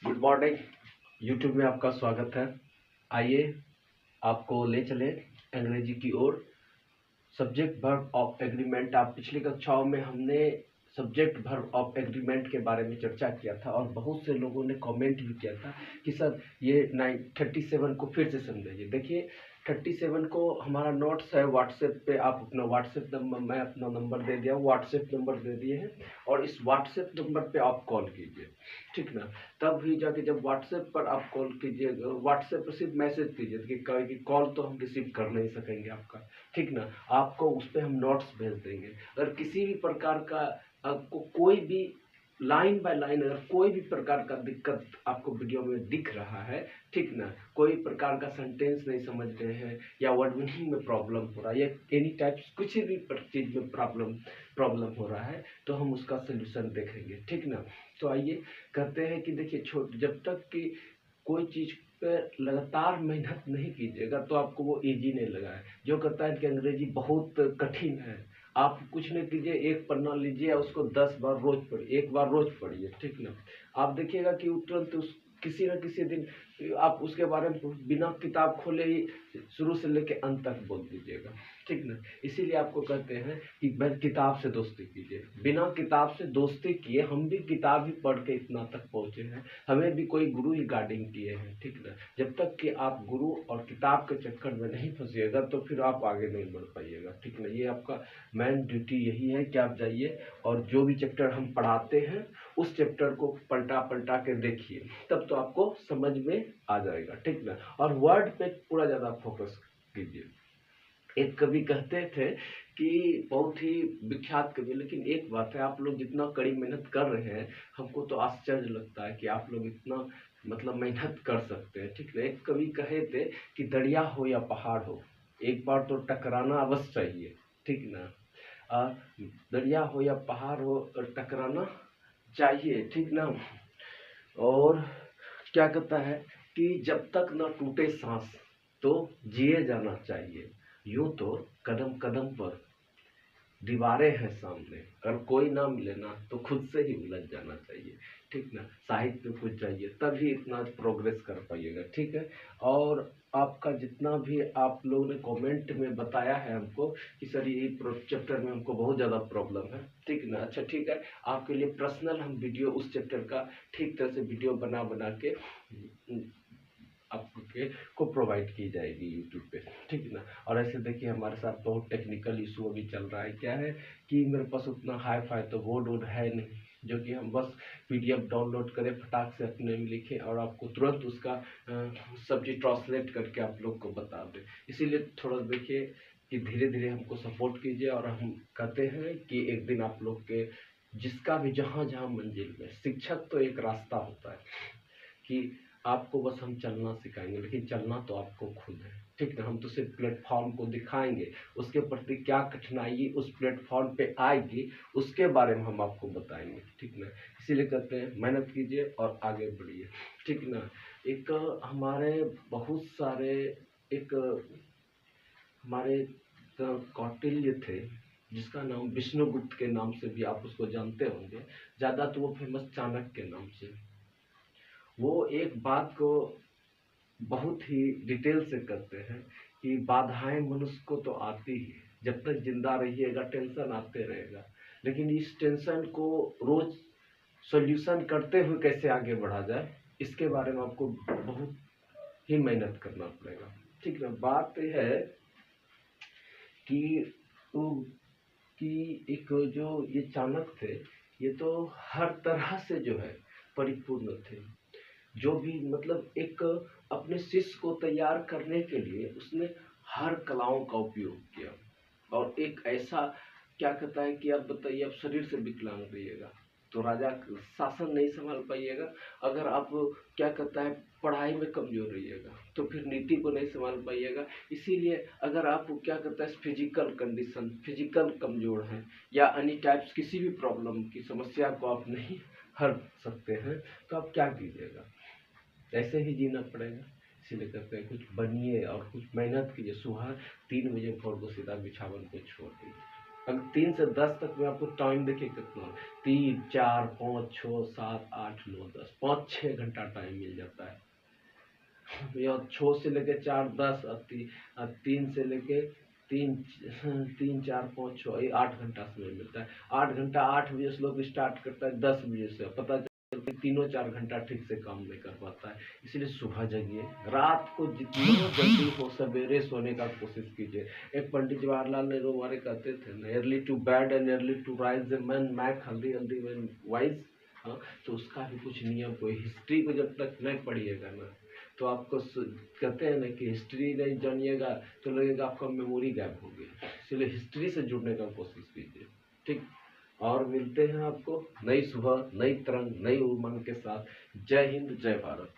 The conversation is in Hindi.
Good morning. यूट्यूब में आपका स्वागत है। आइए आपको ले चले अंग्रेजी की ओर। Subject verb of agreement. आप पिछली कक्षाओं में हमने सब्जेक्ट वर्ब ऑफ एग्रीमेंट के बारे में चर्चा किया था और बहुत से लोगों ने कमेंट भी किया था कि सर ये 37 को फिर से समझाइए। देखिए 37 को हमारा नोट्स है व्हाट्सएप पे। आप अपना व्हाट्सएप नंबर, मैं अपना नंबर दे दिया हूँ, व्हाट्सएप नंबर दे दिए हैं और इस व्हाट्सएप नंबर पे आप कॉल कीजिए, ठीक ना। तब ही जाके जब व्हाट्सएप पर आप कॉल कीजिए, व्हाट्सएप पर सिर्फ मैसेज कीजिए कि कॉल तो हम रिसीव कर नहीं सकेंगे आपका, ठीक ना। आपको उस पर हम नोट्स भेज देंगे। अगर किसी भी प्रकार का आपको कोई भी लाइन बाय लाइन अगर कोई भी प्रकार का दिक्कत आपको वीडियो में दिख रहा है, ठीक ना, कोई प्रकार का सेंटेंस नहीं समझ रहे हैं या वर्ड मीनिंग में प्रॉब्लम हो रहा है या एनी टाइप्स कुछ भी चीज में प्रॉब्लम हो रहा है, तो हम उसका सोल्यूशन देखेंगे, ठीक ना। तो आइए करते हैं कि देखिए जब तक कि कोई चीज पर लगातार मेहनत नहीं कीजिएगा तो आपको वो इजी नहीं लगा है। जो कहता है कि अंग्रेजी बहुत कठिन है, आप कुछ नहीं कीजिए, एक पन्ना लीजिए उसको 10 बार रोज पढ़िए, एक बार रोज पढ़िए, ठीक ना। आप देखिएगा कि तुरंत उस किसी न किसी दिन आप उसके बारे में बिना किताब खोले ही शुरू से लेके अंत तक बोल दीजिएगा, ठीक ना। इसीलिए आपको कहते हैं कि बस किताब से दोस्ती कीजिए। बिना किताब से दोस्ती किए हम भी किताब ही पढ़ के इतना तक पहुंचे हैं, हमें भी कोई गुरु ही गाइडिंग किए हैं, ठीक ना। जब तक कि आप गुरु और किताब के चक्कर में नहीं फंसिएगा तो फिर आप आगे नहीं बढ़ पाइएगा, ठीक ना। ये आपका मेन ड्यूटी यही है कि आप जाइए और जो भी चैप्टर हम पढ़ाते हैं उस चैप्टर को पलटा पलटा के देखिए, तब तो आपको समझ में आ जाएगा, ठीक ना। और वर्ड पे पूरा ज़्यादा फोकस कीजिए। एक कवि कहते थे कि बहुत ही विख्यात कवि, लेकिन एक बात है, आप लोग जितना कड़ी मेहनत कर रहे हैं हमको तो आश्चर्य लगता है कि आप लोग इतना मतलब मेहनत कर सकते हैं, ठीक है। एक कवि कहे थे कि दरिया हो या पहाड़ हो, एक बार तो टकराना अवश्य चाहिए, ठीक ना। दरिया हो या पहाड़ हो टकराना चाहिए, ठीक ना। और क्या कहता है कि जब तक न टूटे सांस तो जिए जाना चाहिए। यूं तो कदम कदम पर दीवारें हैं सामने, अगर कोई ना मिले ना तो खुद से ही उलझ जाना चाहिए, ठीक ना। साहित्य में कुछ चाहिए तभी इतना प्रोग्रेस कर पाइएगा, ठीक है। और आपका जितना भी आप लोगों ने कमेंट में बताया है हमको कि सर ये चैप्टर में हमको बहुत ज़्यादा प्रॉब्लम है, ठीक ना। अच्छा ठीक है, आपके लिए पर्सनल हम वीडियो उस चैप्टर का ठीक तरह से वीडियो बना बना के आपके को प्रोवाइड की जाएगी यूट्यूब पे, ठीक है ना। और ऐसे देखिए हमारे साथ बहुत टेक्निकल इशू अभी चल रहा है। क्या है कि मेरे पास उतना हाई फाई तो बोर्ड वोर्ड है नहीं जो कि हम बस पीडीएफ डाउनलोड करें, फटाक से अपने में लिखें और आपको तुरंत उसका सब्जेक्ट ट्रांसलेट करके आप लोग को बता दें। इसीलिए थोड़ा देखिए कि धीरे धीरे हमको सपोर्ट कीजिए और हम कहते हैं कि एक दिन आप लोग के जिसका भी जहाँ जहाँ मंजिल में, शिक्षक तो एक रास्ता होता है कि आपको बस हम चलना सिखाएंगे, लेकिन चलना तो आपको खुद है, ठीक है। हम तो सिर्फ प्लेटफॉर्म को दिखाएंगे, उसके प्रति क्या कठिनाई उस प्लेटफॉर्म पे आएगी उसके बारे में हम आपको बताएंगे, ठीक ना। इसीलिए कहते हैं मेहनत कीजिए और आगे बढ़िए, ठीक ना। एक हमारे बहुत सारे एक हमारे कौटिल्य थे जिसका नाम विष्णुगुप्त के नाम से भी आप उसको जानते होंगे, ज़्यादा तो वो फेमस चाणक्य के नाम से। वो एक बात को बहुत ही डिटेल से करते हैं कि बाधाएं मनुष्य को तो आती ही, जब तक जिंदा रहिएगा टेंशन आते रहेगा, लेकिन इस टेंशन को रोज सॉल्यूशन करते हुए कैसे आगे बढ़ा जाए इसके बारे में आपको बहुत ही मेहनत करना पड़ेगा, ठीक ना। बात यह है कि कि एक जो ये चाणक्य थे ये तो हर तरह से जो है परिपूर्ण थे। जो भी मतलब एक अपने शिष्य को तैयार करने के लिए उसने हर कलाओं का उपयोग किया। और एक ऐसा क्या कहता है कि आप बताइए, आप शरीर से विकलांग रहिएगा तो राजा शासन नहीं संभाल पाइएगा। अगर आप क्या कहता है पढ़ाई में कमजोर रहिएगा तो फिर नीति को नहीं संभाल पाइएगा। इसीलिए अगर आप क्या कहता है फिजिकल कंडीशन, फिजिकल कमजोर हैं या अन्य टाइप्स किसी भी प्रॉब्लम की समस्या को आप नहीं हल सकते हैं तो आप क्या कीजिएगा, ऐसे ही जीना पड़ेगा। इसीलिए कहते हैं कुछ बनिए और कुछ मेहनत कीजिए। सुबह 3 बजे भोर को सीधा बिछावन को छोड़ दीजिए। अगर 3 से 10 तक में आपको टाइम देखिए कितना, 3, 4, 5, 6, 7, 8, 9, 10, 5-6 घंटा टाइम मिल जाता है। या 6 से लेके 4, 10 और 3 से लेके 3, 3, 4, 5, 6, ये 8 घंटा समय मिलता है। 8 घंटा 8 बजे से लोग स्टार्ट करता है, 10 बजे से पता चलता है 3-4 घंटा ठीक से काम नहीं कर पाता है। इसलिए सुबह जगिए, रात को जितना जल्दी हो सवेरे सोने का कोशिश कीजिए। एक पंडित जवाहरलाल नेहरू हमारे कहते थे ना, early to bed and early to rise a man make healthy healthy man wise. हाँ, तो उसका भी कुछ नियम, कोई हिस्ट्री को जब तक नहीं पढ़िएगा ना, तो आपको कहते हैं ना कि हिस्ट्री नहीं जानिएगा तो लगेगा आपका मेमोरी गैप हो गया। इसलिए हिस्ट्री से जुड़ने का कोशिश कीजिए, ठीक। और मिलते हैं आपको नई सुबह, नई तरंग, नई उमंग के साथ। जय हिंद, जय भारत।